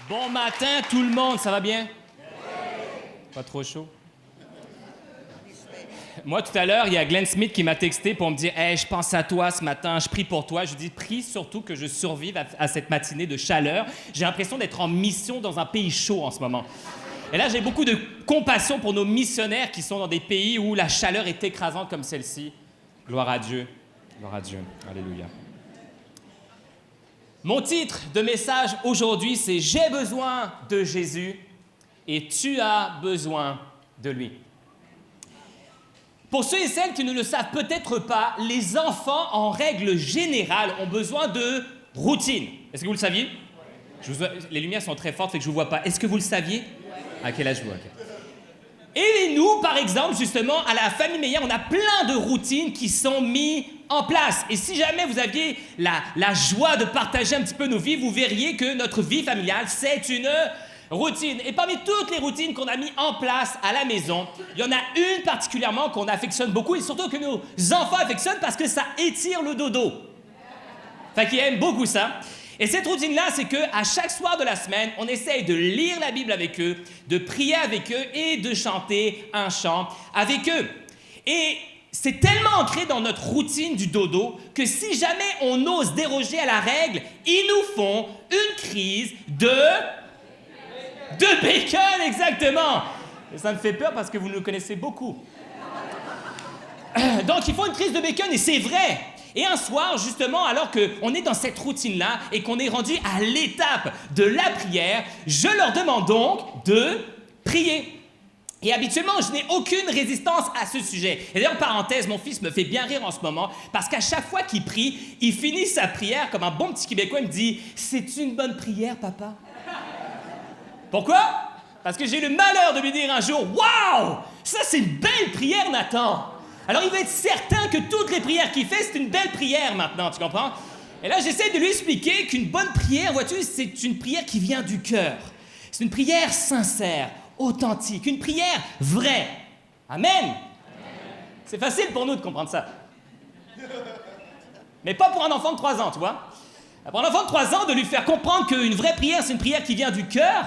Bon matin tout le monde, ça va bien? Pas trop chaud? Moi, tout à l'heure, il y a Glenn Smith qui m'a texté pour me dire « Hey, je pense à toi ce matin, je prie pour toi. » Je lui dis « Prie surtout que je survive à cette matinée de chaleur. J'ai l'impression d'être en mission dans un pays chaud en ce moment. » Et là, j'ai beaucoup de compassion pour nos missionnaires qui sont dans des pays où la chaleur est écrasante comme celle-ci. Gloire à Dieu. Gloire à Dieu. Alléluia. Mon titre de message aujourd'hui, c'est « J'ai besoin de Jésus et tu as besoin de lui ». Pour ceux et celles qui ne le savent peut-être pas, les enfants, en règle générale, ont besoin de routine. Est-ce que vous le saviez? Les lumières sont très fortes, fait que je ne vous vois pas. Est-ce que vous le saviez? À quel âge vous? Okay. Et nous, par exemple, justement, à la famille Meyer, on a plein de routines qui sont mises en place. Et si jamais vous aviez la joie de partager un petit peu nos vies, vous verriez que notre vie familiale, c'est une routine. Et parmi toutes les routines qu'on a mis en place à la maison, il y en a une particulièrement qu'on affectionne beaucoup et surtout que nos enfants affectionnent parce que ça étire le dodo. Fait qu'ils aiment beaucoup ça. Et cette routine-là, c'est qu'à chaque soir de la semaine, on essaye de lire la Bible avec eux, de prier avec eux et de chanter un chant avec eux. Et c'est tellement ancré dans notre routine du dodo que si jamais on ose déroger à la règle, ils nous font une crise de bacon, exactement. Et ça me fait peur parce que vous nous connaissez beaucoup. Donc, ils font une crise de bacon et c'est vrai. Et un soir, justement, alors qu'on est dans cette routine-là et qu'on est rendu à l'étape de la prière, je leur demande donc de prier. Et habituellement, je n'ai aucune résistance à ce sujet. Et d'ailleurs, parenthèse, mon fils me fait bien rire en ce moment parce qu'à chaque fois qu'il prie, il finit sa prière comme un bon petit Québécois. Il me dit « C'est une bonne prière, papa ?» Pourquoi? Parce que j'ai eu le malheur de lui dire un jour « Waouh! Ça, c'est une belle prière, Nathan! » Alors, il va être certain que toutes les prières qu'il fait, c'est une belle prière maintenant, tu comprends? Et là, j'essaie de lui expliquer qu'une bonne prière, vois-tu, c'est une prière qui vient du cœur. C'est une prière sincère, authentique, une prière vraie. Amen! Amen. C'est facile pour nous de comprendre ça. Mais pas pour un enfant de 3 ans, tu vois? Pour un enfant de 3 ans, de lui faire comprendre qu'une vraie prière, c'est une prière qui vient du cœur.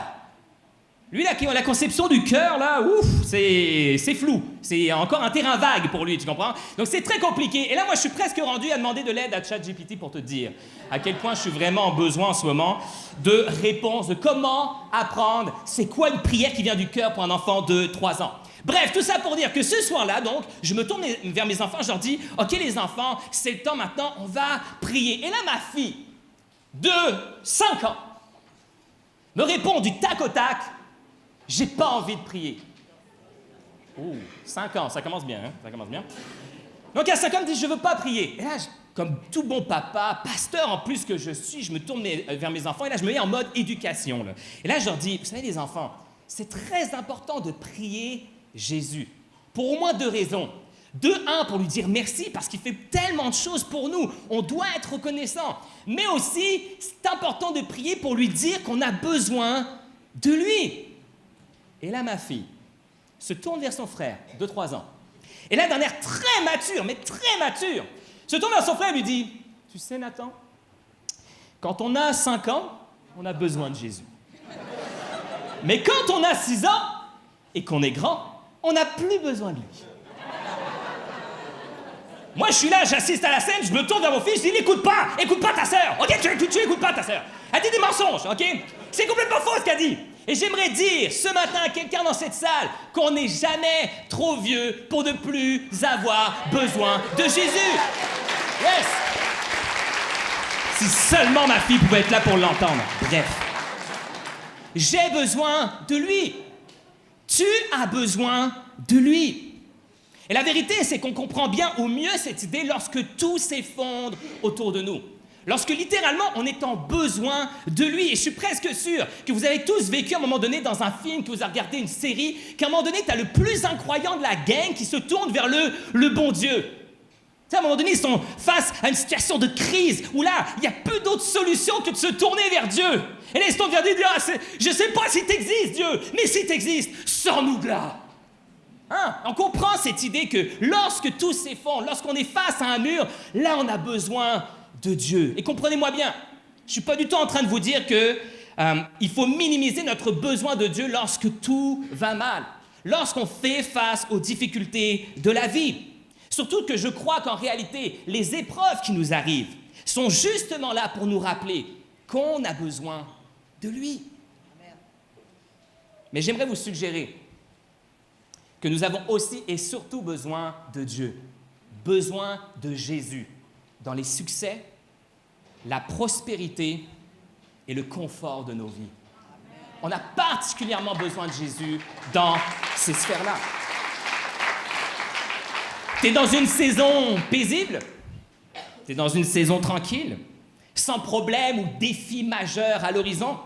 Lui, la conception du cœur, là, ouf, c'est flou. C'est encore un terrain vague pour lui, tu comprends? Donc, c'est très compliqué. Et là, moi, je suis presque rendu à demander de l'aide à ChatGPT pour te dire à quel point je suis vraiment en besoin en ce moment de réponses, de comment apprendre c'est quoi une prière qui vient du cœur pour un enfant de 3 ans. Bref, tout ça pour dire que ce soir-là, donc, je me tourne vers mes enfants, je leur dis « OK, les enfants, c'est le temps maintenant, on va prier. » Et là, ma fille, de 5 ans, me répond du tac au tac. J'ai pas envie de prier. Oh, 5 ans, ça commence bien, hein? Ça commence bien. Donc, à 5 ans, elle me dit, je veux pas prier. Et là, comme tout bon papa, pasteur en plus que je suis, je me tourne vers mes enfants et là, je me mets en mode éducation. Là. Et là, je leur dis, vous savez, les enfants, c'est très important de prier Jésus. Pour au moins 2 raisons. Un, pour lui dire merci parce qu'il fait tellement de choses pour nous. On doit être reconnaissant. Mais aussi, c'est important de prier pour lui dire qu'on a besoin de lui. Et là, ma fille se tourne vers son frère de 3 ans. Et là, d'un air très mature, mais très mature, se tourne vers son frère et lui dit « Tu sais, Nathan, quand on a 5 ans, on a besoin de Jésus. Mais quand on a 6 ans et qu'on est grand, on n'a plus besoin de lui. » Moi, je suis là, j'assiste à la scène, je me tourne vers mon fils, je dis « Écoute pas ta sœur, ok? Tu écoutes pas ta sœur. Elle dit des mensonges, ok? C'est complètement faux ce qu'elle dit. » Et j'aimerais dire ce matin à quelqu'un dans cette salle qu'on n'est jamais trop vieux pour ne plus avoir besoin de Jésus. Yes! Si seulement ma fille pouvait être là pour l'entendre. Bref. J'ai besoin de lui. Tu as besoin de lui. Et la vérité, c'est qu'on comprend bien au mieux cette idée lorsque tout s'effondre autour de nous. Lorsque littéralement on est en besoin de lui. Et je suis presque sûr que vous avez tous vécu à un moment donné dans un film, que vous avez regardé une série, qu'à un moment donné, tu as le plus incroyant de la gang qui se tourne vers le bon Dieu. Tu sais, à un moment donné, ils sont face à une situation de crise où là, il n'y a peu d'autre solution que de se tourner vers Dieu. Et là, ils se tournent vers Dieu et disent « Je ne sais pas si tu existes, Dieu, mais si tu existes, sors-nous de là. » Hein? On comprend cette idée que lorsque tout s'effondre, lorsqu'on est face à un mur, là, on a besoin de Dieu. Et comprenez-moi bien, je ne suis pas du tout en train de vous dire que il faut minimiser notre besoin de Dieu lorsque tout va mal, lorsqu'on fait face aux difficultés de la vie. Surtout que je crois qu'en réalité, les épreuves qui nous arrivent sont justement là pour nous rappeler qu'on a besoin de lui. Mais j'aimerais vous suggérer que nous avons aussi et surtout besoin de Dieu, besoin de Jésus dans les succès, la prospérité et le confort de nos vies. On a particulièrement besoin de Jésus dans ces sphères-là. Tu es dans une saison paisible, tu es dans une saison tranquille, sans problème ou défi majeur à l'horizon.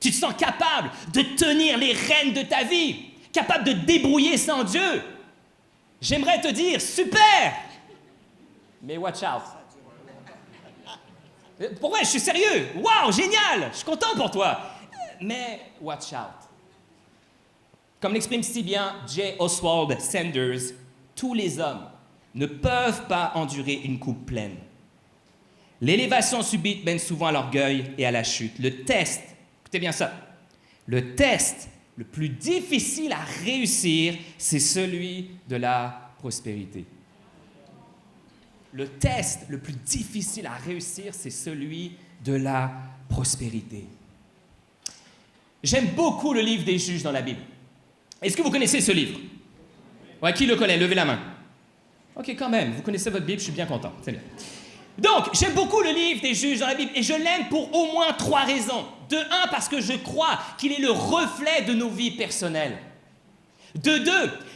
Tu te sens capable de tenir les rênes de ta vie, capable de te débrouiller sans Dieu. J'aimerais te dire, super! Mais watch out. Pour vrai, je suis sérieux. Wow, génial! Je suis content pour toi. Mais watch out. Comme l'exprime si bien J. Oswald Sanders, tous les hommes ne peuvent pas endurer une coupe pleine. L'élévation subite mène souvent à l'orgueil et à la chute. Le test, écoutez bien ça, le test le plus difficile à réussir, c'est celui de la prospérité. Le test le plus difficile à réussir, c'est celui de la prospérité. J'aime beaucoup le livre des Juges dans la Bible. Est-ce que vous connaissez ce livre? Ouais, qui le connaît? Levez la main. OK, quand même, vous connaissez votre Bible, je suis bien content. C'est bien. Donc, j'aime beaucoup le livre des Juges dans la Bible et je l'aime pour au moins 3 raisons. De 1, parce que je crois qu'il est le reflet de nos vies personnelles. De 2,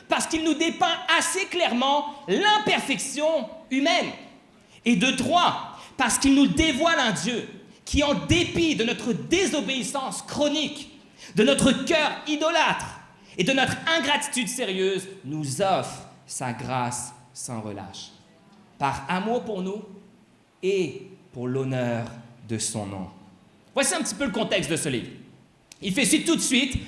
parce qu'il nous dépeint assez clairement l'imperfection humaine. Et de 3, parce qu'il nous dévoile un Dieu qui, en dépit de notre désobéissance chronique, de notre cœur idolâtre et de notre ingratitude sérieuse, nous offre sa grâce sans relâche. Par amour pour nous et pour l'honneur de son nom. Voici un petit peu le contexte de ce livre. Il fait suite tout de suite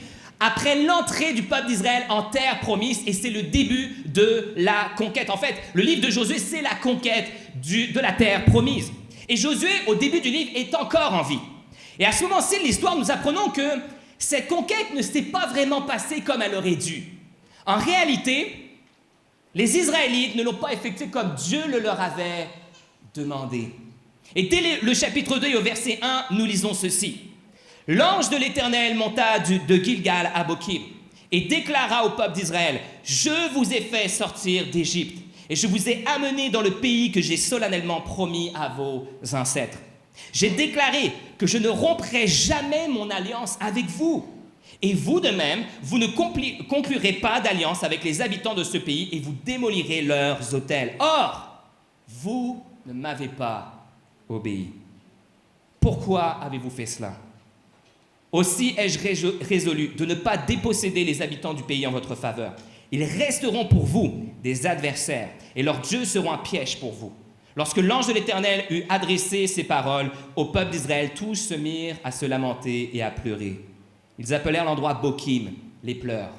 après l'entrée du peuple d'Israël en terre promise, et c'est le début de la conquête. En fait, le livre de Josué, c'est la conquête de la terre promise. Et Josué, au début du livre, est encore en vie. Et à ce moment-ci de l'histoire, nous apprenons que cette conquête ne s'est pas vraiment passée comme elle aurait dû. En réalité, les Israélites ne l'ont pas effectuée comme Dieu le leur avait demandé. Et dès le chapitre 2 et au verset 1, nous lisons ceci. L'ange de l'Éternel monta de Gilgal à Bokim et déclara au peuple d'Israël, « Je vous ai fait sortir d'Égypte et je vous ai amené dans le pays que j'ai solennellement promis à vos ancêtres. J'ai déclaré que je ne romprai jamais mon alliance avec vous. Et vous de même, vous ne conclurez pas d'alliance avec les habitants de ce pays et vous démolirez leurs autels. Or, vous ne m'avez pas obéi. Pourquoi avez-vous fait cela? Aussi ai-je résolu de ne pas déposséder les habitants du pays en votre faveur. Ils resteront pour vous des adversaires et leurs dieux seront un piège pour vous. Lorsque l'ange de l'Éternel eut adressé ces paroles au peuple d'Israël, tous se mirent à se lamenter et à pleurer. Ils appelèrent l'endroit Bokim, les pleurs,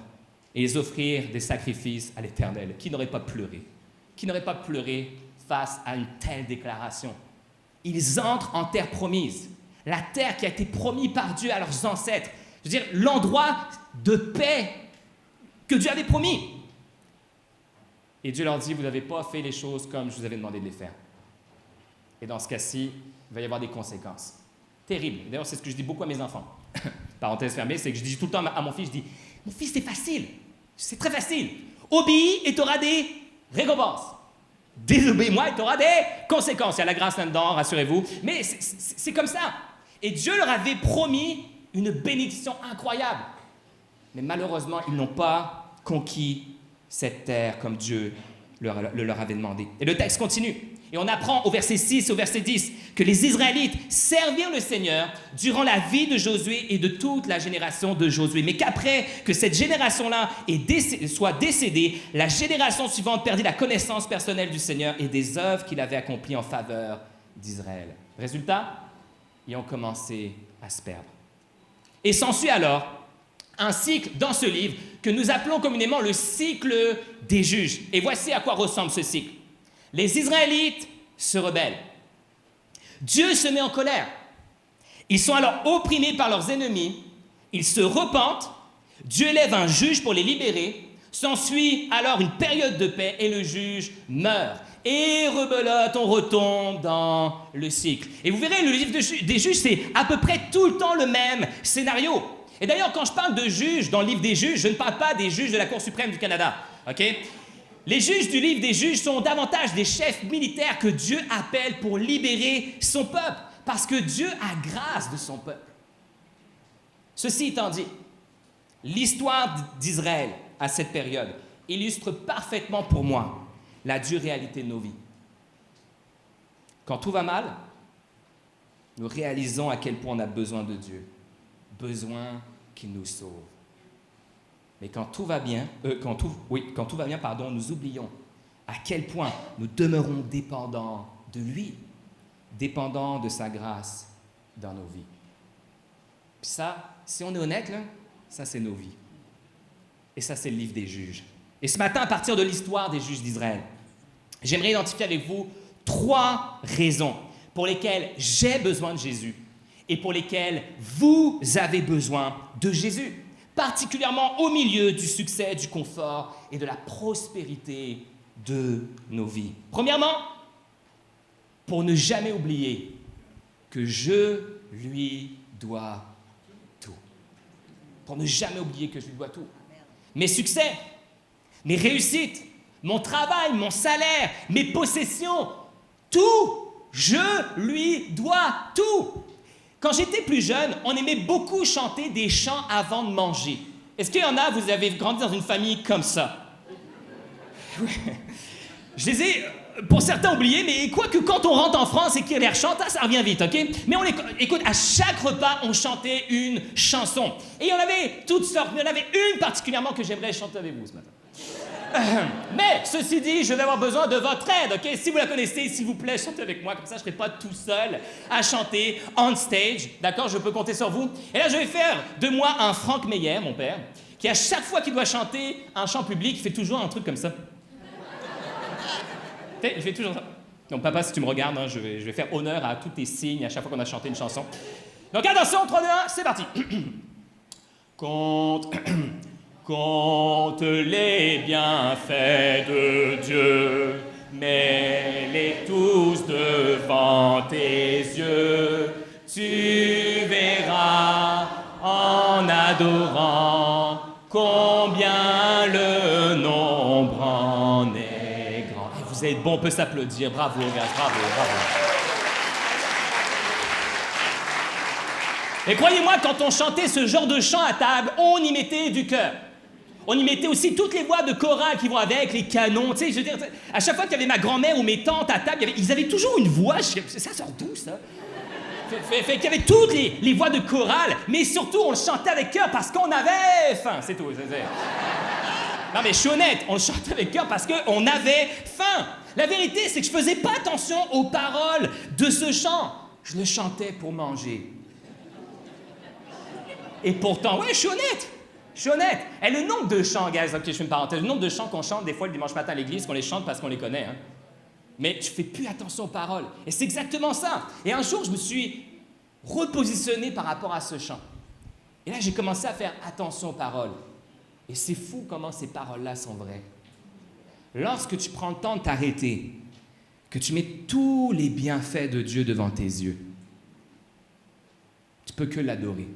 et ils offrirent des sacrifices à l'Éternel. Qui n'aurait pas pleuré? Qui n'aurait pas pleuré face à une telle déclaration? Ils entrent en terre promise, la terre qui a été promise par Dieu à leurs ancêtres. Je veux dire, l'endroit de paix que Dieu avait promis. Et Dieu leur dit, vous n'avez pas fait les choses comme je vous avais demandé de les faire. Et dans ce cas-ci, il va y avoir des conséquences terribles. D'ailleurs, c'est ce que je dis beaucoup à mes enfants. Parenthèse fermée, c'est que je dis tout le temps à mon fils, je dis, mon fils, c'est facile, c'est très facile. Obéis et tu auras des récompenses. Désobéis-moi et tu auras des conséquences. Il y a la grâce là-dedans, rassurez-vous. Mais c'est comme ça. Et Dieu leur avait promis une bénédiction incroyable. Mais malheureusement, ils n'ont pas conquis cette terre comme Dieu leur avait demandé. Et le texte continue. Et on apprend au verset 6 et au verset 10 que les Israélites servirent le Seigneur durant la vie de Josué et de toute la génération de Josué. Mais qu'après que cette génération-là soit décédée, la génération suivante perdit la connaissance personnelle du Seigneur et des œuvres qu'il avait accomplies en faveur d'Israël. Résultat, ils ont commencé à se perdre. Et s'ensuit alors un cycle dans ce livre que nous appelons communément le cycle des juges. Et voici à quoi ressemble ce cycle. Les Israélites se rebellent. Dieu se met en colère. Ils sont alors opprimés par leurs ennemis, ils se repentent, Dieu élève un juge pour les libérer, s'ensuit alors une période de paix et le juge meurt. Et rebelote, on retombe dans le cycle. Et vous verrez, le livre des juges, c'est à peu près tout le temps le même scénario. Et d'ailleurs, quand je parle de juges dans le livre des juges, je ne parle pas des juges de la Cour suprême du Canada, ok? Les juges du livre des juges sont davantage des chefs militaires que Dieu appelle pour libérer son peuple, parce que Dieu a grâce de son peuple. Ceci étant dit, l'histoire d'Israël à cette période illustre parfaitement pour moi la dure réalité de nos vies. Quand tout va mal, nous réalisons à quel point on a besoin de Dieu, besoin qu'il nous sauve. Mais quand tout va bien, nous oublions à quel point nous demeurons dépendants de lui, dépendants de sa grâce dans nos vies. Puis ça, si on est honnête, là, ça c'est nos vies. Et ça c'est le livre des juges. Et ce matin, à partir de l'histoire des juges d'Israël, j'aimerais identifier avec vous 3 raisons pour lesquelles j'ai besoin de Jésus et pour lesquelles vous avez besoin de Jésus, particulièrement au milieu du succès, du confort et de la prospérité de nos vies. Premièrement, pour ne jamais oublier que je lui dois tout. Pour ne jamais oublier que je lui dois tout. Mes succès, mes réussites, mon travail, mon salaire, mes possessions, tout, je lui dois tout. Quand j'étais plus jeune, on aimait beaucoup chanter des chants avant de manger. Est-ce qu'il y en a, vous avez grandi dans une famille comme ça? Je les ai, pour certains, oubliés, mais quoique quand on rentre en France et qu'ils les rechantent, ça revient vite, OK? Mais écoute, à chaque repas, on chantait une chanson. Et il y en avait toutes sortes, mais il y en avait une particulièrement que j'aimerais chanter avec vous ce matin. Mais, ceci dit, je vais avoir besoin de votre aide, OK? Si vous la connaissez, s'il vous plaît, chantez avec moi, comme ça je ne serai pas tout seul à chanter on stage, d'accord? Je peux compter sur vous. Et là, je vais faire de moi un Franck Meyer, mon père, qui à chaque fois qu'il doit chanter un chant public, il fait toujours un truc comme ça. Il fait toujours ça. Donc, papa, si tu me regardes, hein, je vais faire honneur à tous tes signes à chaque fois qu'on a chanté une chanson. Donc, attention, 3, 2, 1, c'est parti. Compte les bienfaits de Dieu, mets-les tous devant tes yeux. Tu verras en adorant combien le nombre en est grand. Et vous êtes bon, on peut s'applaudir. Bravo, gars, bravo. Et croyez-moi, quand on chantait ce genre de chant à table, on y mettait du cœur. On y mettait aussi toutes les voix de chorale qui vont avec, les canons. Tu sais, je veux dire, à chaque fois qu'il y avait ma grand-mère ou mes tantes à table, ils avaient toujours une voix. Ça sort d'où, ça? Fait qu'il y avait toutes les voix de chorale, mais surtout, on le chantait avec cœur parce qu'on avait faim. C'est tout. Non, mais je suis honnête, on le chantait avec cœur parce qu'on avait faim. La vérité, c'est que je faisais pas attention aux paroles de ce chant. Je le chantais pour manger. Et pourtant, ouais, je suis honnête. Et le nombre de chants, guys, ok, je fais une parenthèse, le nombre de chants qu'on chante des fois le dimanche matin à l'église, qu'on les chante parce qu'on les connaît, hein. Mais tu fais plus attention aux paroles. Et c'est exactement ça. Et un jour, je me suis repositionné par rapport à ce chant. Et là, j'ai commencé à faire attention aux paroles. Et c'est fou comment ces paroles-là sont vraies. Lorsque tu prends le temps de t'arrêter, que tu mets tous les bienfaits de Dieu devant tes yeux, tu peux que l'adorer.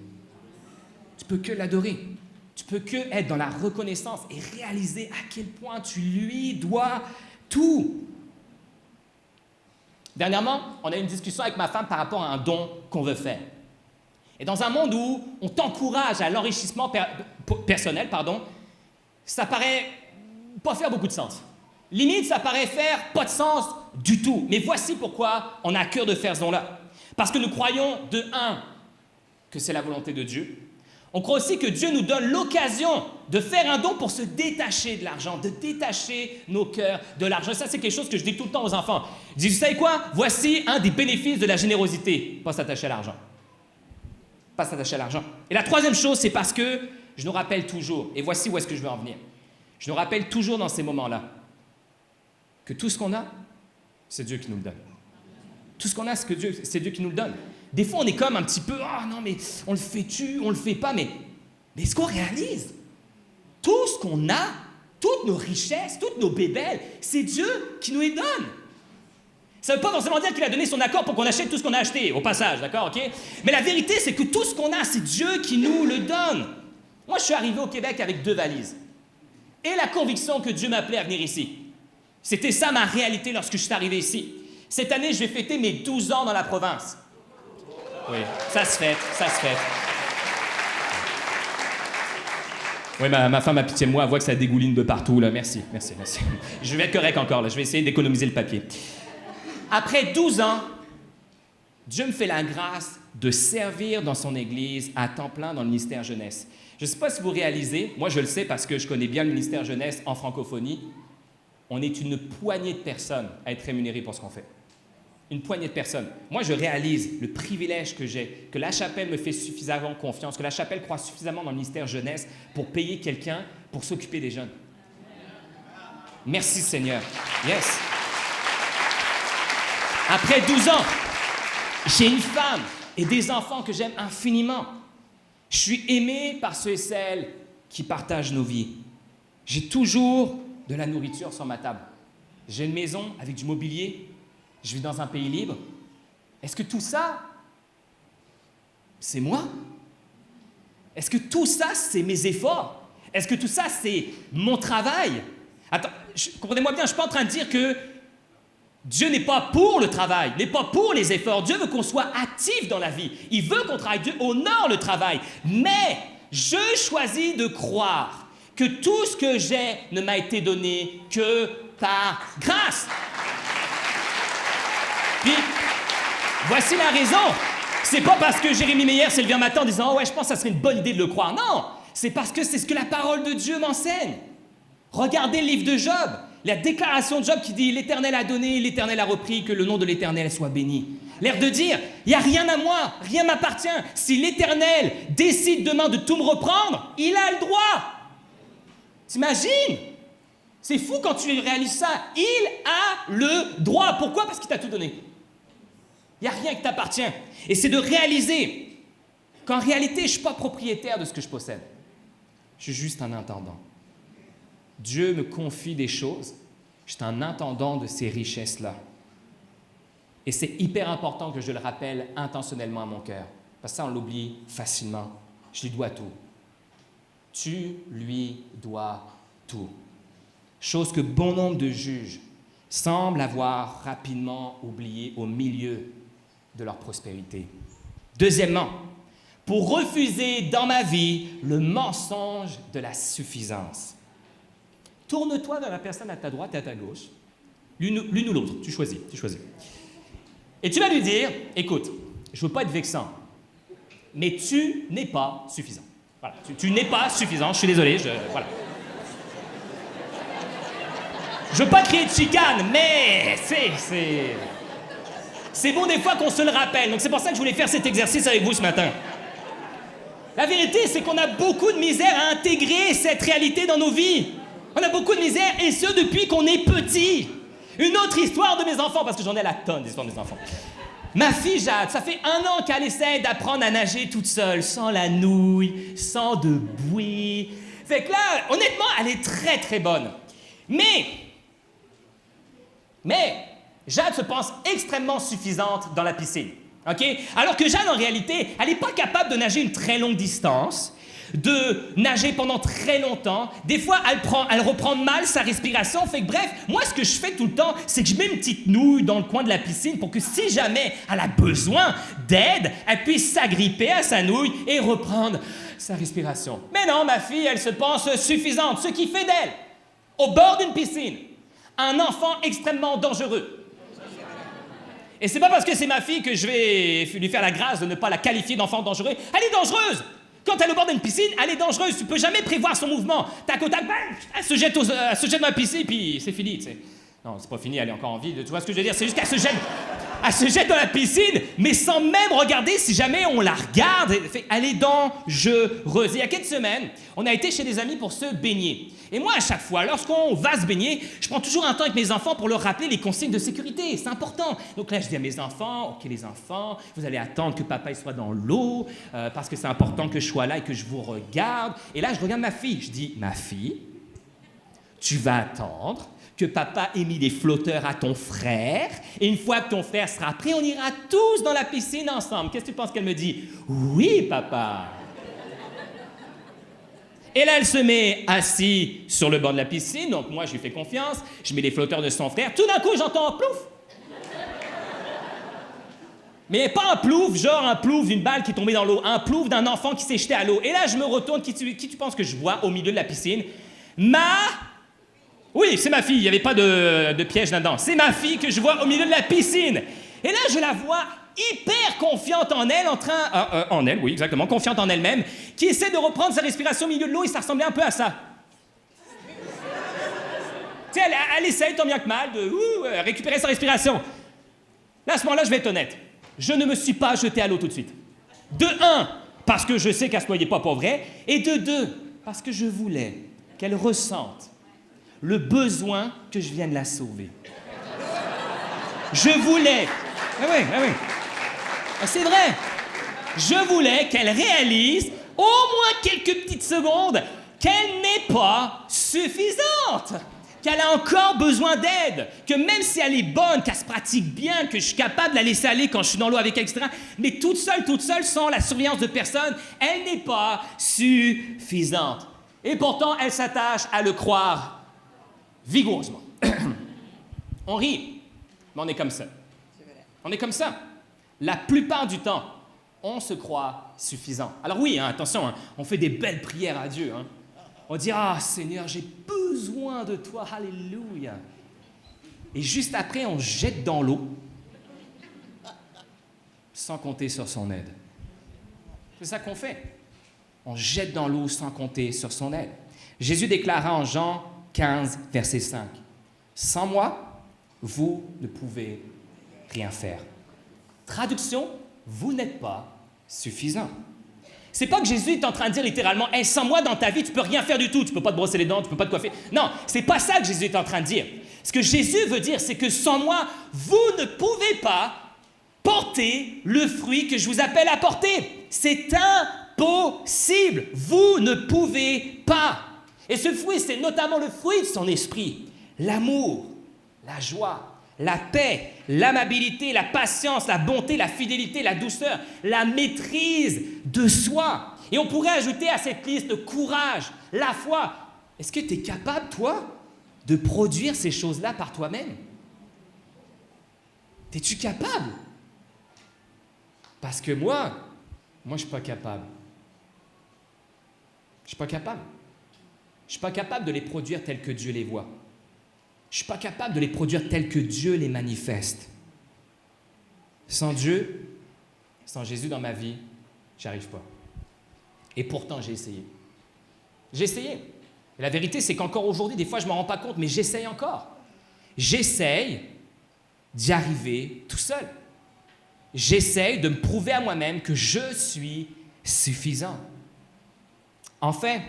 Tu peux que l'adorer. Tu peux que être dans la reconnaissance et réaliser à quel point tu lui dois tout. Dernièrement, on a eu une discussion avec ma femme par rapport à un don qu'on veut faire. Et dans un monde où on t'encourage à l'enrichissement personnel, ça paraît pas faire beaucoup de sens. Limite, ça paraît faire pas de sens du tout. Mais voici pourquoi on a à cœur de faire ce don-là. Parce que nous croyons, de un, que c'est la volonté de Dieu. On croit aussi que Dieu nous donne l'occasion de faire un don pour se détacher de l'argent, de détacher nos cœurs de l'argent. Et ça, c'est quelque chose que je dis tout le temps aux enfants. Je dis, vous savez quoi? Voici un des bénéfices de la générosité. Pas s'attacher à l'argent. Pas s'attacher à l'argent. Et la troisième chose, c'est parce que je nous rappelle toujours, et voici où est-ce que je veux en venir. Je nous rappelle toujours dans ces moments-là que tout ce qu'on a, c'est Dieu qui nous le donne. Tout ce qu'on a, c'est Dieu qui nous le donne. des fois, on est comme un petit peu, ah non, mais on le fait-tu, on le fait pas, mais est-ce qu'on réalise? Tout ce qu'on a, toutes nos richesses, toutes nos bébelles, c'est Dieu qui nous les donne. Ça ne veut pas forcément dire qu'il a donné son accord pour qu'on achète tout ce qu'on a acheté, au passage, d'accord, ok? Mais la vérité, c'est que tout ce qu'on a, c'est Dieu qui nous le donne. Moi, je suis arrivé au Québec avec 2 valises. Et la conviction que Dieu m'appelait à venir ici. C'était ça ma réalité lorsque je suis arrivé ici. Cette année, je vais fêter mes 12 ans dans la province. Oui, ça se fait, ça se fait. Oui, ma femme a pitié de moi, elle voit que ça dégouline de partout, là. Merci. Je vais être correct encore, là. Je vais essayer d'économiser le papier. Après 12 ans, Dieu me fait la grâce de servir dans son Église à temps plein dans le ministère jeunesse. Je ne sais pas si vous réalisez, moi je le sais parce que je connais bien le ministère jeunesse en francophonie, on est une poignée de personnes à être rémunérées pour ce qu'on fait. Une poignée de personnes. Moi, je réalise le privilège que j'ai, que la Chapelle me fait suffisamment confiance, que la Chapelle croit suffisamment dans le ministère jeunesse pour payer quelqu'un pour s'occuper des jeunes. Merci Seigneur. Yes. Après 12 ans, j'ai une femme et des enfants que j'aime infiniment. Je suis aimé par ceux et celles qui partagent nos vies. J'ai toujours de la nourriture sur ma table. J'ai une maison avec du mobilier. Je vis dans un pays libre. Est-ce que tout ça, c'est moi? Est-ce que tout ça, c'est mes efforts? Est-ce que tout ça, c'est mon travail? Attends, comprenez-moi bien, je ne suis pas en train de dire que Dieu n'est pas pour le travail, n'est pas pour les efforts. Dieu veut qu'on soit actif dans la vie. Il veut qu'on travaille. Dieu honore le travail. Mais je choisis de croire que tout ce que j'ai ne m'a été donné que par grâce. Puis, voici la raison. C'est pas parce que Jérémie Meyer s'est levé un matin en disant « Oh ouais, je pense que ça serait une bonne idée de le croire. » Non, c'est parce que c'est ce que la parole de Dieu m'enseigne. Regardez le livre de Job, la déclaration de Job qui dit « L'Éternel a donné, l'Éternel a repris, que le nom de l'Éternel soit béni. » L'air de dire « Il n'y a rien à moi, rien m'appartient. Si l'Éternel décide demain de tout me reprendre, il a le droit. » T'imagines? C'est fou quand tu réalises ça. Il a le droit. Pourquoi? Parce qu'il t'a tout donné. Il n'y a rien qui t'appartient. Et c'est de réaliser qu'en réalité, je ne suis pas propriétaire de ce que je possède. Je suis juste un intendant. Dieu me confie des choses. Je suis un intendant de ces richesses-là. Et c'est hyper important que je le rappelle intentionnellement à mon cœur. Parce que ça, on l'oublie facilement. Je lui dois tout. Tu lui dois tout. Chose que bon nombre de juges semblent avoir rapidement oublié au milieu de leur prospérité. Deuxièmement, pour refuser dans ma vie le mensonge de la suffisance. Tourne-toi vers la personne à ta droite et à ta gauche, l'une ou l'autre, tu choisis. Et tu vas lui dire, écoute, je ne veux pas être vexant, mais tu n'es pas suffisant. Voilà, tu n'es pas suffisant, je suis désolé, voilà. Je veux pas créer de chicane, mais c'est bon des fois qu'on se le rappelle. Donc c'est pour ça que je voulais faire cet exercice avec vous ce matin. La vérité, c'est qu'on a beaucoup de misère à intégrer cette réalité dans nos vies. On a beaucoup de misère, et ce, depuis qu'on est petit. Une autre histoire de mes enfants, parce que j'en ai la tonne d'histoires de mes enfants. Ma fille Jade, ça fait 1 an qu'elle essaie d'apprendre à nager toute seule, sans la nouille, sans de bouée. Fait que là, honnêtement, elle est très très bonne. Mais Jade se pense extrêmement suffisante dans la piscine, ok? Alors que Jade, en réalité, elle n'est pas capable de nager une très longue distance, de nager pendant très longtemps. Des fois, elle reprend mal sa respiration. Fait que bref, moi, ce que je fais tout le temps, c'est que je mets une petite nouille dans le coin de la piscine pour que si jamais elle a besoin d'aide, elle puisse s'agripper à sa nouille et reprendre sa respiration. Mais non, ma fille, elle se pense suffisante, ce qui fait d'elle, au bord d'une piscine, un enfant extrêmement dangereux. Et c'est pas parce que c'est ma fille que je vais lui faire la grâce de ne pas la qualifier d'enfant dangereux. Elle est dangereuse! Quand elle est au bord d'une piscine, elle est dangereuse. Tu peux jamais prévoir son mouvement. Tac au tac, bang, elle se jette dans la piscine, puis c'est fini, tu sais. Non, c'est pas fini, elle est encore en vie. Tu vois ce que je veux dire? C'est juste qu'elle se jette. Elle se jette dans la piscine, mais sans même regarder si jamais on la regarde. Elle est dangereuse. Il y a quelques semaines, on a été chez des amis pour se baigner. Et moi, à chaque fois, lorsqu'on va se baigner, je prends toujours un temps avec mes enfants pour leur rappeler les consignes de sécurité. C'est important. Donc là, je dis à mes enfants, « OK, les enfants, vous allez attendre que papa il soit dans l'eau, parce que c'est important que je sois là et que je vous regarde. » Et là, je regarde ma fille. Je dis, « Ma fille, tu vas attendre que papa ait mis des flotteurs à ton frère, et une fois que ton frère sera prêt, on ira tous dans la piscine ensemble. » Qu'est-ce que tu penses qu'elle me dit? « Oui, papa. » Et là, elle se met assise sur le bord de la piscine, donc moi, je lui fais confiance, je mets les flotteurs de son frère. Tout d'un coup, j'entends un plouf. Mais pas un plouf, genre un plouf d'une balle qui est tombée dans l'eau, un plouf d'un enfant qui s'est jeté à l'eau. Et là, je me retourne, qui tu penses que je vois au milieu de la piscine? Oui, c'est ma fille, il n'y avait pas de piège là-dedans. C'est ma fille que je vois au milieu de la piscine. Et là, je la vois hyper confiante en elle, oui, exactement, confiante en elle-même, qui essaie de reprendre sa respiration au milieu de l'eau, et ça ressemblait un peu à ça. Tu sais, elle essaye tant bien que mal de récupérer sa respiration. Là, à ce moment-là, je vais être honnête. Je ne me suis pas jeté à l'eau tout de suite. De un, parce que je sais qu'elle ne se noyait pas pour vrai, et de deux, parce que je voulais qu'elle ressente le besoin que je vienne la sauver. Je voulais... oui. C'est vrai. Je voulais qu'elle réalise, au moins quelques petites secondes, qu'elle n'est pas suffisante, qu'elle a encore besoin d'aide, que même si elle est bonne, qu'elle se pratique bien, que je suis capable de la laisser aller quand je suis dans l'eau avec elle, etc., mais toute seule, sans la surveillance de personne, elle n'est pas suffisante. Et pourtant, elle s'attache à le croire vigoureusement. On rit, mais on est comme ça. On est comme ça. La plupart du temps, on se croit suffisant. Alors oui, attention, on fait des belles prières à Dieu. On dit « Ah, Seigneur, j'ai besoin de toi, alléluia. » Et juste après, on jette dans l'eau sans compter sur son aide. C'est ça qu'on fait. On jette dans l'eau sans compter sur son aide. Jésus déclara en Jean 15, verset 5, « Sans moi, vous ne pouvez rien faire. » Traduction, vous n'êtes pas suffisant. C'est pas que Jésus est en train de dire littéralement, hey, sans moi dans ta vie, tu peux rien faire du tout, tu peux pas te brosser les dents, tu peux pas te coiffer. Non, c'est pas ça que Jésus est en train de dire. Ce que Jésus veut dire, c'est que sans moi, vous ne pouvez pas porter le fruit que je vous appelle à porter. C'est impossible. Vous ne pouvez pas. Et ce fruit, c'est notamment le fruit de son esprit. L'amour, la joie, la paix, l'amabilité, la patience, la bonté, la fidélité, la douceur, la maîtrise de soi. Et on pourrait ajouter à cette liste le courage, la foi. Est-ce que tu es capable, toi, de produire ces choses-là par toi-même? Es-tu capable? Parce que moi, je ne suis pas capable. Je ne suis pas capable. Je ne suis pas capable de les produire tels que Dieu les voit. Je ne suis pas capable de les produire tels que Dieu les manifeste. Sans Dieu, sans Jésus dans ma vie, j'y arrive pas. Et pourtant, j'ai essayé. J'ai essayé. Et la vérité, c'est qu'encore aujourd'hui, des fois, je ne m'en rends pas compte, mais j'essaye encore. J'essaye d'y arriver tout seul. J'essaye de me prouver à moi-même que je suis suffisant. En fait,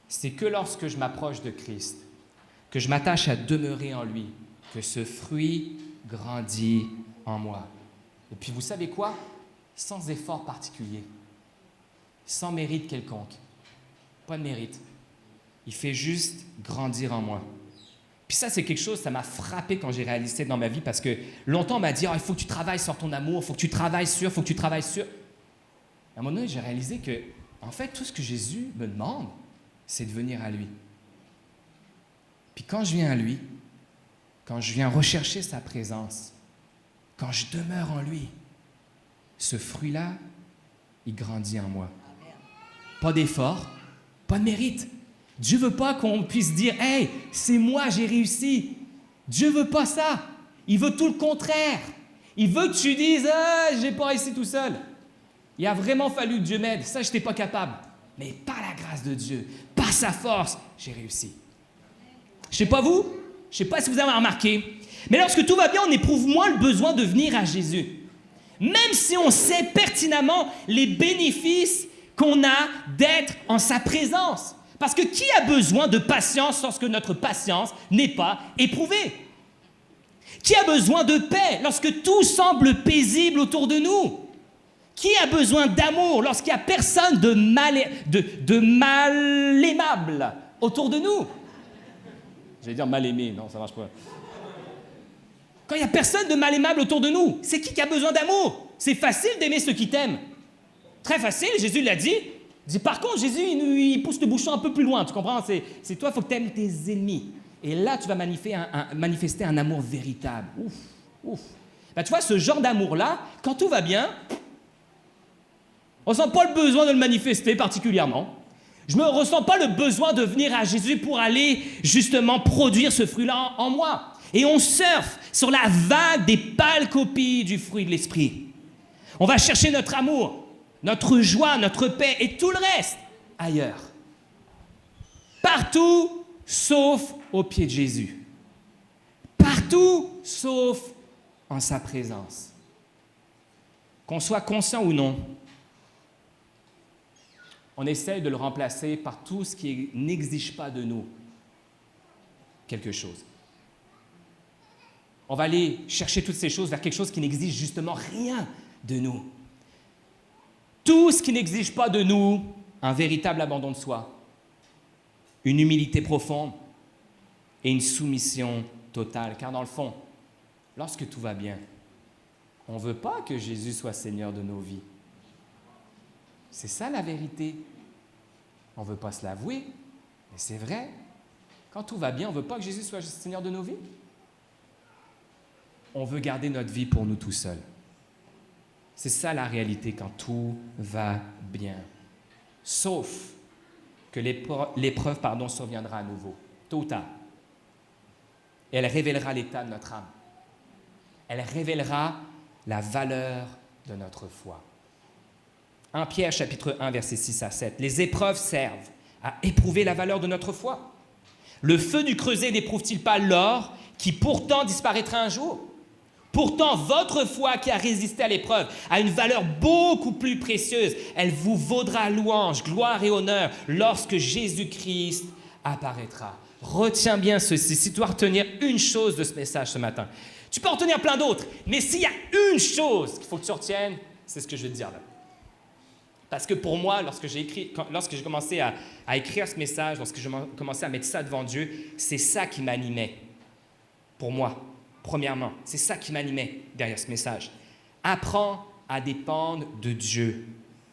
c'est que lorsque je m'approche de Christ, que je m'attache à demeurer en lui, que ce fruit grandit en moi. Et puis vous savez quoi? Sans effort particulier, sans mérite quelconque, pas de mérite. Il fait juste grandir en moi. Puis ça, c'est quelque chose, ça m'a frappé quand j'ai réalisé dans ma vie, parce que longtemps, on m'a dit « il faut que tu travailles sur ton amour, il faut que tu travailles sur, il faut que tu travailles sur. » À un moment donné, j'ai réalisé que, en fait, tout ce que Jésus me demande, c'est de venir à lui. Puis quand je viens à lui, quand je viens rechercher sa présence, quand je demeure en lui, ce fruit-là, il grandit en moi. Pas d'effort, pas de mérite. Dieu veut pas qu'on puisse dire « Hey, c'est moi, j'ai réussi ». Dieu veut pas ça. Il veut tout le contraire. Il veut que tu dises « Ah, j'ai pas réussi tout seul. Il a vraiment fallu que Dieu m'aide. Ça, je n'étais pas capable. Mais par la grâce de Dieu, par sa force, j'ai réussi. » Je ne sais pas vous, je ne sais pas si vous avez remarqué, Mais lorsque tout va bien, on éprouve moins le besoin de venir à Jésus. Même si on sait pertinemment les bénéfices qu'on a d'être en sa présence. Parce que qui a besoin de patience lorsque notre patience n'est pas éprouvée? Qui a besoin de paix lorsque tout semble paisible autour de nous? Qui a besoin d'amour lorsqu'il n'y a personne de mal aimable autour de nous? J'allais dire mal aimé, non, ça marche pas. Quand il n'y a personne de mal aimable autour de nous, c'est qui a besoin d'amour? C'est facile d'aimer ceux qui t'aiment. Très facile, Jésus l'a dit. Il dit, par contre, Jésus, il pousse le bouchon un peu plus loin, tu comprends? C'est toi, il faut que tu aimes tes ennemis. Et là, tu vas manifester un amour véritable. Ouf, ouf. Ben, tu vois, ce genre d'amour-là, quand tout va bien, on ne ressent pas le besoin de le manifester particulièrement. Je ne me ressens pas le besoin de venir à Jésus pour aller justement produire ce fruit-là en moi. Et on surfe sur la vague des pâles copies du fruit de l'esprit. On va chercher notre amour, notre joie, notre paix et tout le reste ailleurs. Partout, sauf au pied de Jésus. Partout, sauf en sa présence. Qu'on soit conscient ou non, on essaie de le remplacer par tout ce qui n'exige pas de nous quelque chose. On va aller chercher toutes ces choses vers quelque chose qui n'exige justement rien de nous. Tout ce qui n'exige pas de nous un véritable abandon de soi, une humilité profonde et une soumission totale. Car dans le fond, lorsque tout va bien, on ne veut pas que Jésus soit Seigneur de nos vies. C'est ça la vérité. On ne veut pas se l'avouer, mais c'est vrai. Quand tout va bien, on ne veut pas que Jésus soit Seigneur de nos vies. On veut garder notre vie pour nous tout seuls. C'est ça la réalité quand tout va bien. Sauf que l'épreuve surviendra à nouveau, tôt ou tard. Et elle révélera l'état de notre âme. Elle révélera la valeur de notre foi. 1 Pierre, chapitre 1, versets 6 à 7. Les épreuves servent à éprouver la valeur de notre foi. Le feu du creuset n'éprouve-t-il pas l'or qui pourtant disparaîtra un jour? Pourtant, votre foi qui a résisté à l'épreuve a une valeur beaucoup plus précieuse. Elle vous vaudra louange, gloire et honneur lorsque Jésus-Christ apparaîtra. Retiens bien ceci. Si tu dois retenir une chose de ce message ce matin, tu peux en retenir plein d'autres, mais s'il y a une chose qu'il faut que tu retiennes, c'est ce que je vais te dire là. Parce que pour moi, lorsque j'ai commencé à écrire ce message, lorsque j'ai commencé à mettre ça devant Dieu, c'est ça qui m'animait. Pour moi, premièrement, c'est ça qui m'animait derrière ce message. Apprends à dépendre de Dieu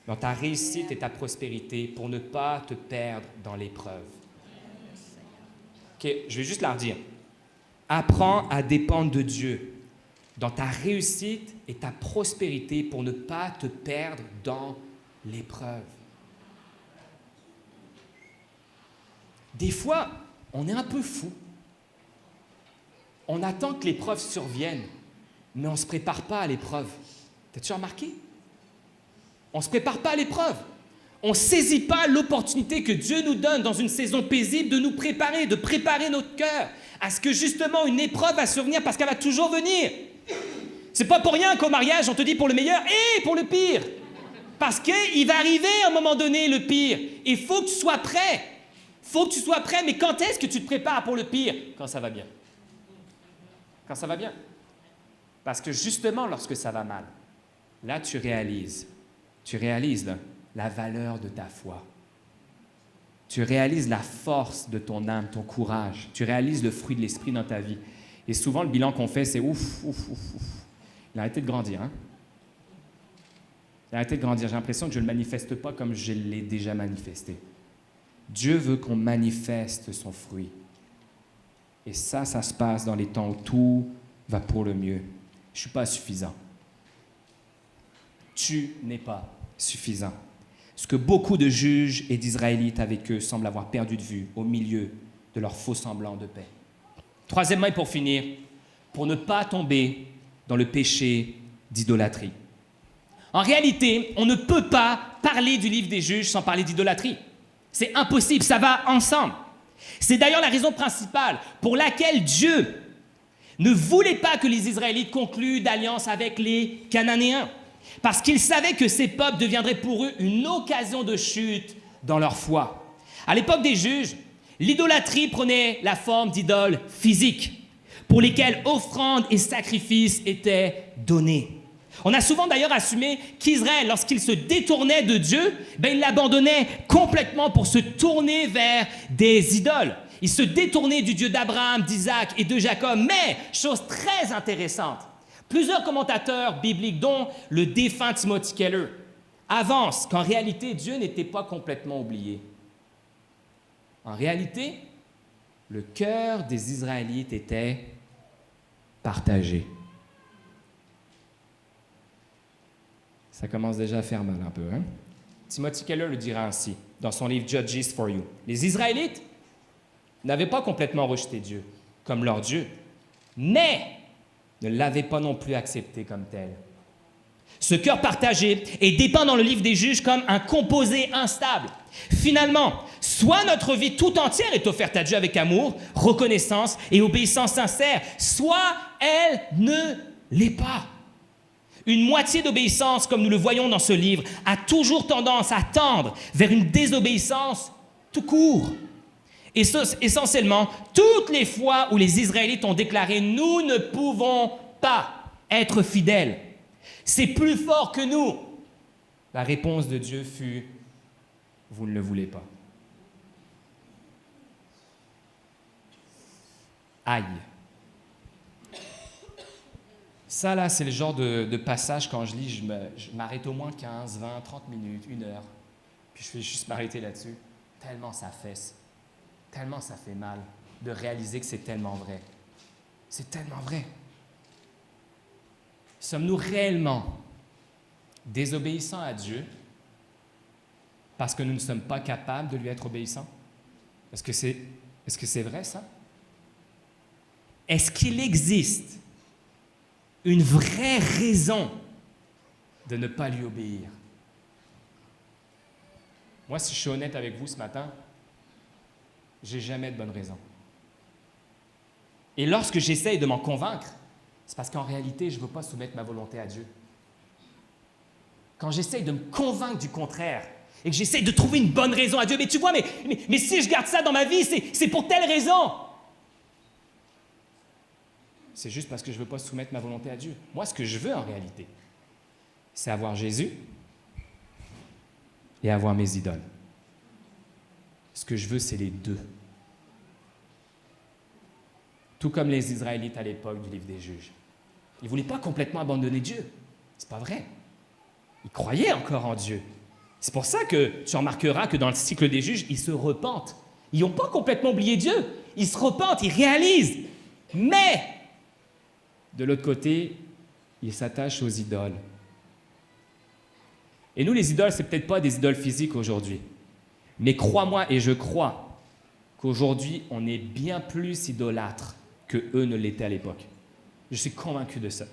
dans ta réussite et ta prospérité pour ne pas te perdre dans l'épreuve. OK, je vais juste la redire. Apprends à dépendre de Dieu dans ta réussite et ta prospérité pour ne pas te perdre dans l'épreuve. Des fois, on est un peu fou. On attend que l'épreuve survienne, mais on ne se prépare pas à l'épreuve. T'as-tu remarqué? On ne se prépare pas à l'épreuve. On ne saisit pas l'opportunité que Dieu nous donne dans une saison paisible de nous préparer, de préparer notre cœur à ce que justement une épreuve va survenir parce qu'elle va toujours venir. C'est pas pour rien qu'au mariage, on te dit pour le meilleur et pour le pire. Parce qu'il va arriver à un moment donné le pire. Il faut que tu sois prêt. Il faut que tu sois prêt, mais quand est-ce que tu te prépares pour le pire? Quand ça va bien. Quand ça va bien. Parce que justement, lorsque ça va mal, là, tu réalises là, la valeur de ta foi. Tu réalises la force de ton âme, ton courage. Tu réalises le fruit de l'esprit dans ta vie. Et souvent, le bilan qu'on fait, c'est ouf. Il a arrêté de grandir, hein? Il a arrêté de grandir. J'ai l'impression que je ne le manifeste pas comme je l'ai déjà manifesté. Dieu veut qu'on manifeste son fruit. Et ça se passe dans les temps où tout va pour le mieux. Je ne suis pas suffisant. Tu n'es pas suffisant. Ce que beaucoup de juges et d'Israélites avec eux semblent avoir perdu de vue au milieu de leur faux semblant de paix. Troisièmement et pour finir, pour ne pas tomber dans le péché d'idolâtrie. En réalité, on ne peut pas parler du livre des juges sans parler d'idolâtrie. C'est impossible, ça va ensemble. C'est d'ailleurs la raison principale pour laquelle Dieu ne voulait pas que les Israélites concluent d'alliance avec les Cananéens, parce qu'ils savaient que ces peuples deviendraient pour eux une occasion de chute dans leur foi. À l'époque des juges, l'idolâtrie prenait la forme d'idoles physiques, pour lesquelles offrandes et sacrifices étaient donnés. On a souvent d'ailleurs assumé qu'Israël, lorsqu'il se détournait de Dieu, il l'abandonnait complètement pour se tourner vers des idoles. Il se détournait du Dieu d'Abraham, d'Isaac et de Jacob. Mais, chose très intéressante, plusieurs commentateurs bibliques, dont le défunt Timothy Keller, avancent qu'en réalité, Dieu n'était pas complètement oublié. En réalité, le cœur des Israélites était partagé. Ça commence déjà à faire mal un peu, hein? Timothy Keller le dira ainsi, dans son livre « Judges for You ». Les Israélites n'avaient pas complètement rejeté Dieu comme leur Dieu, mais ne l'avaient pas non plus accepté comme tel. Ce cœur partagé est dépeint dans le livre des Juges comme un composé instable. Finalement, soit notre vie tout entière est offerte à Dieu avec amour, reconnaissance et obéissance sincère, soit elle ne l'est pas. Une moitié d'obéissance, comme nous le voyons dans ce livre, a toujours tendance à tendre vers une désobéissance tout court. Et ce, essentiellement, toutes les fois où les Israélites ont déclaré « Nous ne pouvons pas être fidèles. C'est plus fort que nous. » La réponse de Dieu fut « Vous ne le voulez pas. » Aïe. Ça, là, c'est le genre de passage, quand je lis, je m'arrête au moins 15, 20, 30 minutes, 1 heure, puis je vais juste m'arrêter là-dessus. Tellement ça fesse, tellement ça fait mal de réaliser que c'est tellement vrai. C'est tellement vrai. Sommes-nous réellement désobéissants à Dieu parce que nous ne sommes pas capables de lui être obéissants? Est-ce que c'est vrai, ça? Est-ce qu'il existe une vraie raison de ne pas lui obéir? Moi, si je suis honnête avec vous ce matin, j'ai jamais de bonne raison. Et lorsque j'essaye de m'en convaincre, c'est parce qu'en réalité, je ne veux pas soumettre ma volonté à Dieu. Quand j'essaye de me convaincre du contraire et que j'essaye de trouver une bonne raison à Dieu, mais tu vois, mais si je garde ça dans ma vie, c'est pour telle raison. C'est juste parce que je ne veux pas soumettre ma volonté à Dieu. Moi, ce que je veux en réalité, c'est avoir Jésus et avoir mes idoles. Ce que je veux, c'est les deux. Tout comme les Israélites à l'époque du livre des Juges. Ils ne voulaient pas complètement abandonner Dieu. C'est pas vrai. Ils croyaient encore en Dieu. C'est pour ça que tu remarqueras que dans le cycle des Juges, ils se repentent. Ils n'ont pas complètement oublié Dieu. Ils se repentent, ils réalisent. Mais de l'autre côté, ils s'attachent aux idoles. Et nous, les idoles, c'est peut-être pas des idoles physiques aujourd'hui. Mais crois-moi, et je crois, qu'aujourd'hui, on est bien plus idolâtres que eux ne l'étaient à l'époque. Je suis convaincu de ça.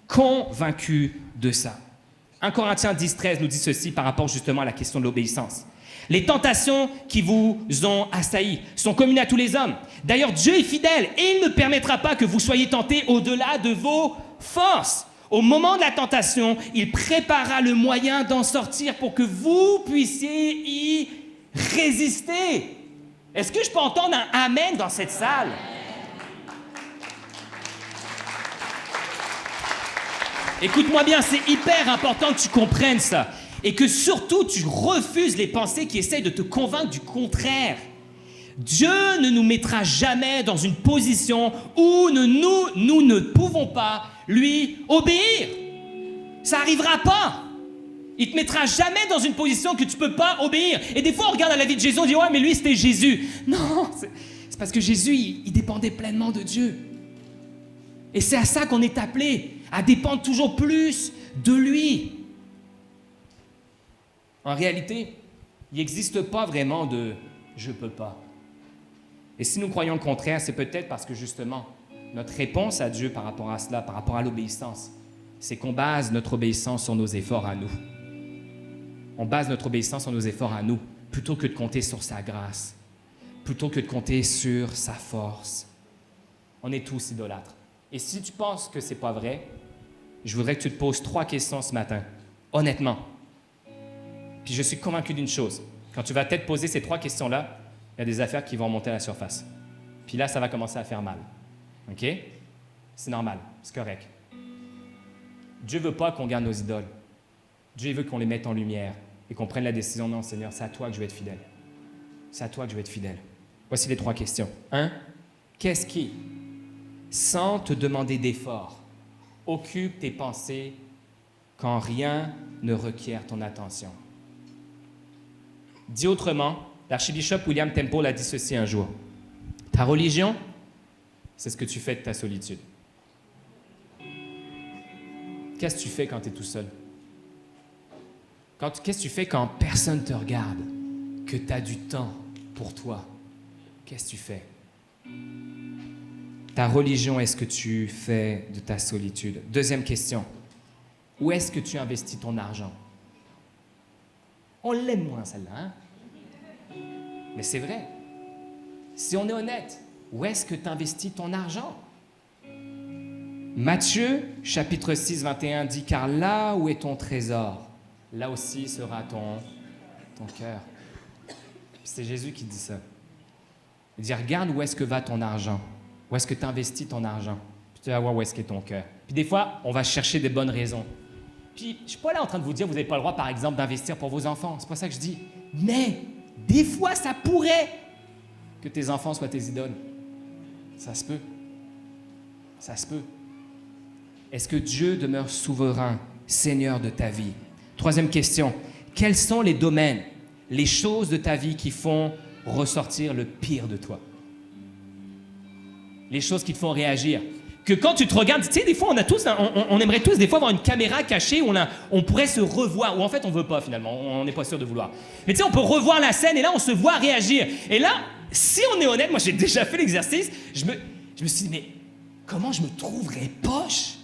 Convaincu de ça. 1 Corinthiens 10, 13 nous dit ceci par rapport justement à la question de l'obéissance. Les tentations qui vous ont assaillis sont communes à tous les hommes. D'ailleurs, Dieu est fidèle et il ne permettra pas que vous soyez tentés au-delà de vos forces. Au moment de la tentation, il préparera le moyen d'en sortir pour que vous puissiez y résister. Est-ce que je peux entendre un amen dans cette salle? Écoute-moi bien, c'est hyper important que tu comprennes ça. Et que surtout, tu refuses les pensées qui essayent de te convaincre du contraire. Dieu ne nous mettra jamais dans une position où nous ne pouvons pas lui obéir. Ça n'arrivera pas. Il ne te mettra jamais dans une position que tu ne peux pas obéir. Et des fois, on regarde à la vie de Jésus, on dit « Ouais, mais lui, c'était Jésus. » Non, c'est parce que Jésus, il dépendait pleinement de Dieu. Et c'est à ça qu'on est appelé, à dépendre toujours plus de lui. En réalité, il n'existe pas vraiment de « je ne peux pas ». Et si nous croyons le contraire, c'est peut-être parce que justement, notre réponse à Dieu par rapport à cela, par rapport à l'obéissance, c'est qu'on base notre obéissance sur nos efforts à nous. On base notre obéissance sur nos efforts à nous, plutôt que de compter sur sa grâce, plutôt que de compter sur sa force. On est tous idolâtres. Et si tu penses que c'est pas vrai, je voudrais que tu te poses 3 questions ce matin, honnêtement. Puis je suis convaincu d'une chose. Quand tu vas peut-être poser ces 3 questions-là, il y a des affaires qui vont monter à la surface. Puis là, ça va commencer à faire mal. OK? C'est normal, c'est correct. Dieu ne veut pas qu'on garde nos idoles. Dieu veut qu'on les mette en lumière et qu'on prenne la décision, non, Seigneur, c'est à toi que je vais être fidèle. C'est à toi que je vais être fidèle. Voici les 3 questions. 1. Qu'est-ce qui, sans te demander d'effort, occupe tes pensées quand rien ne requiert ton attention? Dit autrement, l'archibishop William Temple a dit ceci un jour. Ta religion, c'est ce que tu fais de ta solitude. Qu'est-ce que tu fais quand tu es tout seul? Qu'est-ce que tu fais quand personne ne te regarde, que tu as du temps pour toi? Qu'est-ce que tu fais? Ta religion est ce que tu fais de ta solitude. Deuxième question. Où est-ce que tu investis ton argent? On l'aime moins, celle-là, hein? Mais c'est vrai. Si on est honnête, où est-ce que tu investis ton argent? Matthieu, chapitre 6, 21 dit « Car là où est ton trésor, là aussi sera ton cœur. » C'est Jésus qui dit ça. Il dit « Regarde où est-ce que va ton argent. Où est-ce que tu investis ton argent. Puis tu vas voir où est-ce qu'est ton cœur. » Puis des fois, on va chercher des bonnes raisons. Puis je ne suis pas là en train de vous dire « Vous n'avez pas le droit, par exemple, d'investir pour vos enfants. » C'est pas ça que je dis. Mais des fois, ça pourrait que tes enfants soient tes idoles. Ça se peut. Ça se peut. Est-ce que Dieu demeure souverain, Seigneur de ta vie? Troisième question. Quels sont les domaines, les choses de ta vie qui font ressortir le pire de toi? Les choses qui te font réagir. Que quand tu te regardes, tu sais, des fois, on aimerait tous des fois avoir une caméra cachée où on pourrait se revoir, ou en fait, on ne veut pas finalement, on n'est pas sûr de vouloir. Mais tu sais, on peut revoir la scène et là, on se voit réagir. Et là, si on est honnête, moi, j'ai déjà fait l'exercice, je me suis dit, mais comment je me trouverais poche?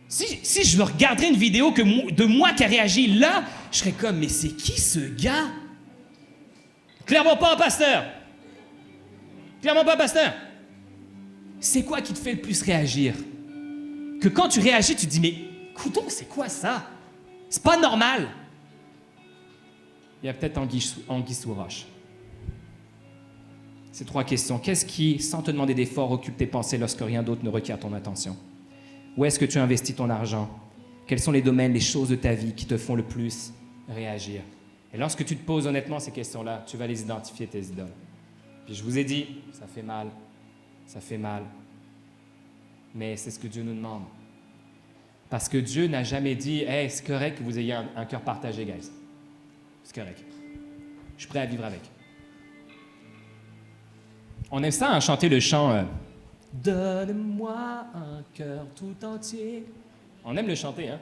Si je me regarderais une vidéo de moi qui a réagi là, je serais comme, mais c'est qui ce gars? Clairement pas un pasteur. Clairement pas un pasteur. C'est quoi qui te fait le plus réagir? Que quand tu réagis, tu te dis, mais coudonc, c'est quoi ça? C'est pas normal. Il y a peut-être anguille sous roche. Ces 3 questions. Qu'est-ce qui, sans te demander d'effort, occupe tes pensées lorsque rien d'autre ne requiert ton attention? Où est-ce que tu investis ton argent? Quels sont les domaines, les choses de ta vie qui te font le plus réagir? Et lorsque tu te poses honnêtement ces questions-là, tu vas les identifier, tes idoles. Puis je vous ai dit, ça fait mal. Ça fait mal. Mais c'est ce que Dieu nous demande. Parce que Dieu n'a jamais dit « Hey, c'est correct que vous ayez un cœur partagé, guys. C'est correct. Je suis prêt à vivre avec. » On aime ça, hein, chanter le chant Donne-moi un cœur tout entier. On aime le chanter, hein?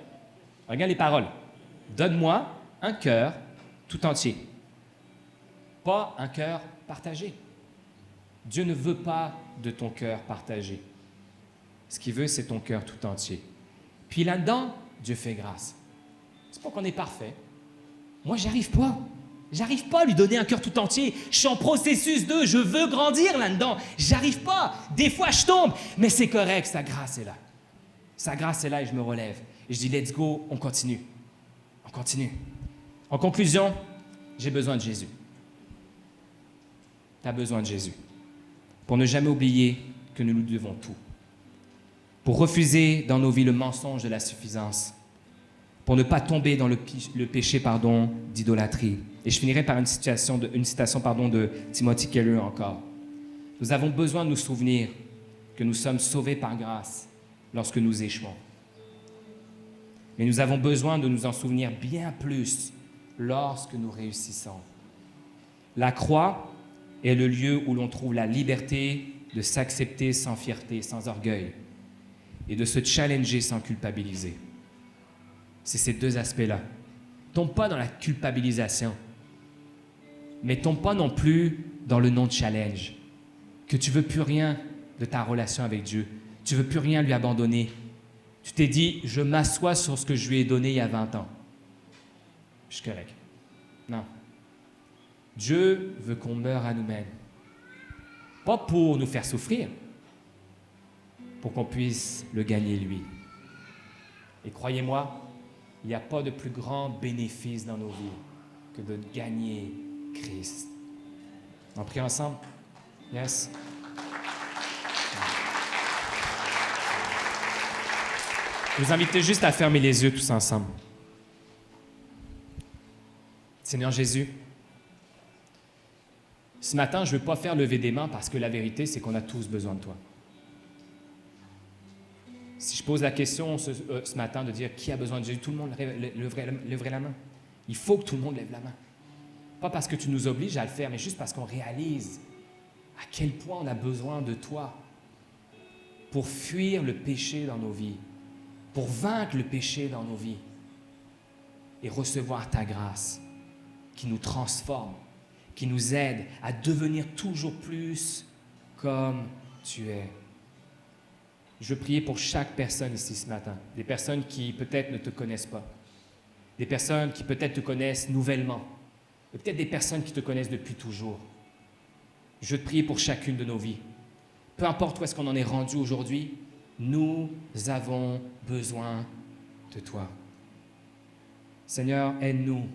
Regarde les paroles. Donne-moi un cœur tout entier. Pas un cœur partagé. Dieu ne veut pas de ton cœur partagé. Ce qu'il veut, c'est ton cœur tout entier. Puis là-dedans, Dieu fait grâce. C'est pas qu'on est parfait. Moi, j'y arrive pas. J'arrive pas à lui donner un cœur tout entier. Je suis en processus je veux grandir là-dedans. J'arrive pas. Des fois, je tombe. Mais c'est correct, sa grâce est là. Sa grâce est là et je me relève. Et je dis, let's go, on continue. On continue. En conclusion, j'ai besoin de Jésus. Tu as besoin de Jésus. Pour ne jamais oublier que nous nous devons tout. Pour refuser dans nos vies le mensonge de la suffisance. Pour ne pas tomber dans le péché d'idolâtrie. Et je finirai par une citation de Timothy Keller encore. Nous avons besoin de nous souvenir que nous sommes sauvés par grâce lorsque nous échouons. Mais nous avons besoin de nous en souvenir bien plus lorsque nous réussissons. La croix est le lieu où l'on trouve la liberté de s'accepter sans fierté, sans orgueil, et de se challenger sans culpabiliser. C'est ces 2 aspects-là. Tombe pas dans la culpabilisation, mais tombe pas non plus dans le non-challenge, que tu veux plus rien de ta relation avec Dieu, tu veux plus rien lui abandonner. Tu t'es dit, je m'assois sur ce que je lui ai donné il y a 20 ans. Je suis correct. Non. Dieu veut qu'on meure à nous-mêmes. Pas pour nous faire souffrir, pour qu'on puisse le gagner lui. Et croyez-moi, il n'y a pas de plus grand bénéfice dans nos vies que de gagner Christ. On prie ensemble? Yes? Je vous invite juste à fermer les yeux tous ensemble. Seigneur Jésus, ce matin, je ne veux pas faire lever des mains parce que la vérité, c'est qu'on a tous besoin de toi. Si je pose la question ce matin de dire qui a besoin de Jésus, tout le monde lèverait la main. Il faut que tout le monde lève la main. Pas parce que tu nous obliges à le faire, mais juste parce qu'on réalise à quel point on a besoin de toi pour fuir le péché dans nos vies, pour vaincre le péché dans nos vies et recevoir ta grâce qui nous transforme, qui nous aide à devenir toujours plus comme tu es. Je veux prier pour chaque personne ici ce matin, des personnes qui peut-être ne te connaissent pas, des personnes qui peut-être te connaissent nouvellement, et peut-être des personnes qui te connaissent depuis toujours. Je veux te prier pour chacune de nos vies. Peu importe où est-ce qu'on en est rendu aujourd'hui, nous avons besoin de toi. Seigneur, aide-nous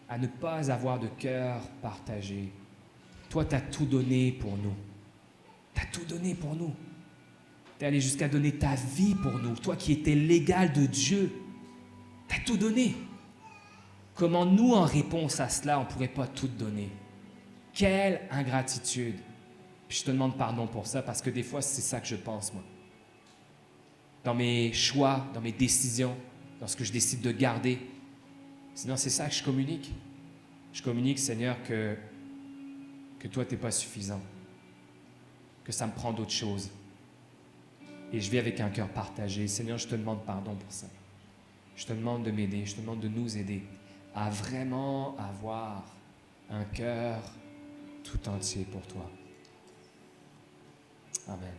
à ne pas avoir de cœur partagé. Toi, tu as tout donné pour nous. Tu as tout donné pour nous. Tu es allé jusqu'à donner ta vie pour nous. Toi qui étais l'égal de Dieu, tu as tout donné. Comment nous, en réponse à cela, on ne pourrait pas tout donner? Quelle ingratitude! Puis je te demande pardon pour ça, parce que des fois, c'est ça que je pense, moi. Dans mes choix, dans mes décisions, dans ce que je décide de garder. Sinon, c'est ça que je communique. Je communique, Seigneur, que toi, tu n'es pas suffisant. Que ça me prend d'autres choses. Et je vis avec un cœur partagé. Seigneur, je te demande pardon pour ça. Je te demande de m'aider, je te demande de nous aider à vraiment avoir un cœur tout entier pour toi. Amen.